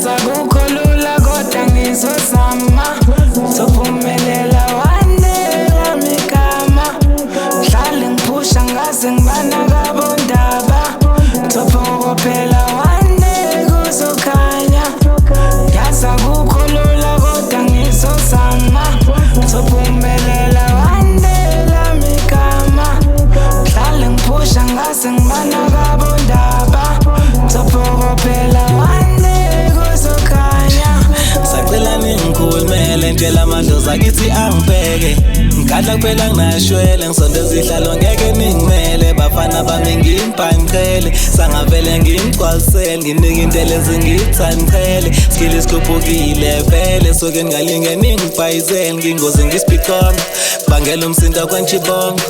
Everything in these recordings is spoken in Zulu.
Akukholula kodwa ngizozama sophumelela one day lami igama hlale ngiphusha ngaze ngibana kabondaba sophokophela one day kuzokhanya yazi akukholula kodwa ngizozama sophumelela one day lami igama hlale ngiphusha ngaze ngibana kabondaba sophokophela one day ngikhulumele ngitshela amadlozi akithi angibheke ngikadla kuphela nginashwele ngisondeza ihlalo ngeke ningimele bafana bami ngimbhanqele sangavele ngimgcwalisele nginike intele ezingithanqele skili sikhuphukile vele soke ningalinge ningibhayizele ngingozi ngisiphicongo bangela umsindo kwenchibongo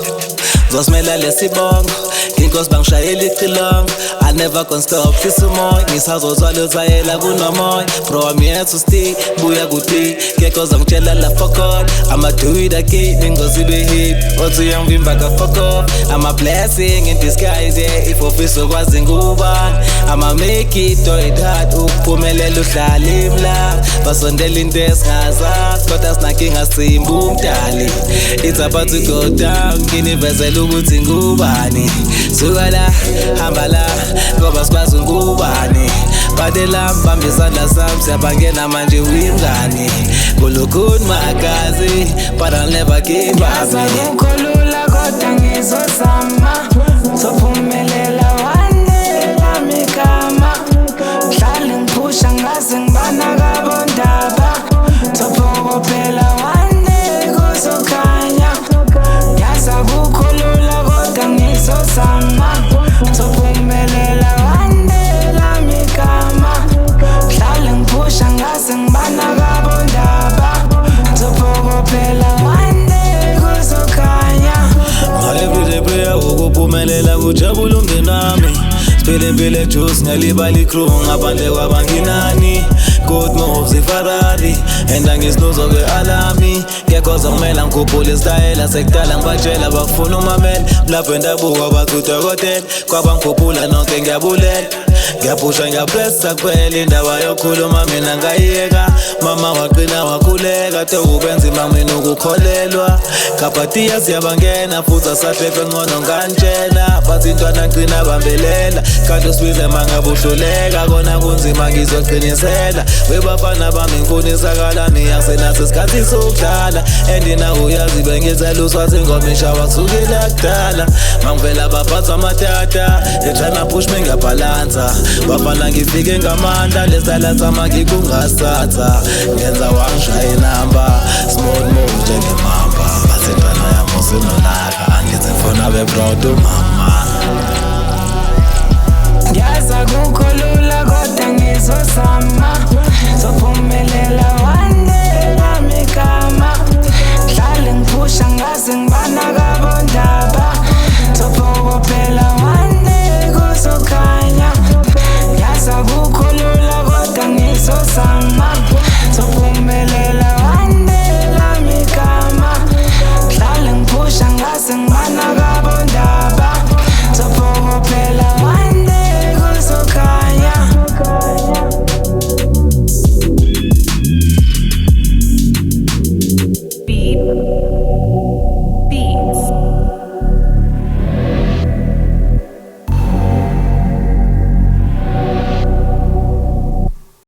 zosimela lesibongo nginkosi bangishayela icilongo I never gonna stop hlisa umoya ngisazozwala uzayela kunomoya bro wami yethu stick buya kuti kekhoza ngitshela la fuck on I'ma do it again ingozi behip othi uyangivimba ka fuck off I'm a blessing in disguise yeah if office ukwazi ngubani I'ma make it do it hard ukuphumelela uhlala imla basondela into esingazazi kodwa sinakinga simba umdali it's about to go down nginivezela ukuthi ngubani suka la hamba la ngoba sikwazi ngubani badela mbamba isandla sami siyabangena manje uyingane kulukhuni magazi but I'll never give up akukholula kodwa ngizozama sophumelela one day lami igama hlale ngiphusha ngaze ngibana kabondaba sophokophela one day kuzokhanya yazi akukholula kodwa ngizozama sophumelela one day lami igama hlale ngiphusha ngaze ngibana kabondaba sophokophela one day kuzokhanya everyday prayer ukuphumelela kujabula umndeni wami siphile impilo ejuice ngalibala icrew ngaphandle kwabanginani good moves iFerrari and angisnuzo kwe-alami ngekhoza kumela ngikhuphula isitayela sekudala ngibatshela bakufuna umamela mlapho wendabuko abathi udokotela kwabangikhuphula nonke ngiyabulela ngiyaphusha ngiyapressa kuphela indaba yokukhuluma mina ngayiyeka mama waqina wakhuleka tekubenza imamina ukukholelwa kapatiya siyabangena futhi asahlekwe ngcono ngantshela bathi intwana ngcina bambelela kanti usibize mangabuhluleka kona kunzima ngizoqinisela webafana bami ngifunisakalani yasenathi isikhathi sokudlala endina uyazi bengizela uswazi ngomisha wakusukela kudala mangivela baphatha amatata ethana push me ngiyabhalansa bafana ngifike ngamandla lesitala sama ngikungasatha ngenza wangishaya inamba small move njengemamba basentwana yami usinolaka angithi ngifuna be proud umama yazi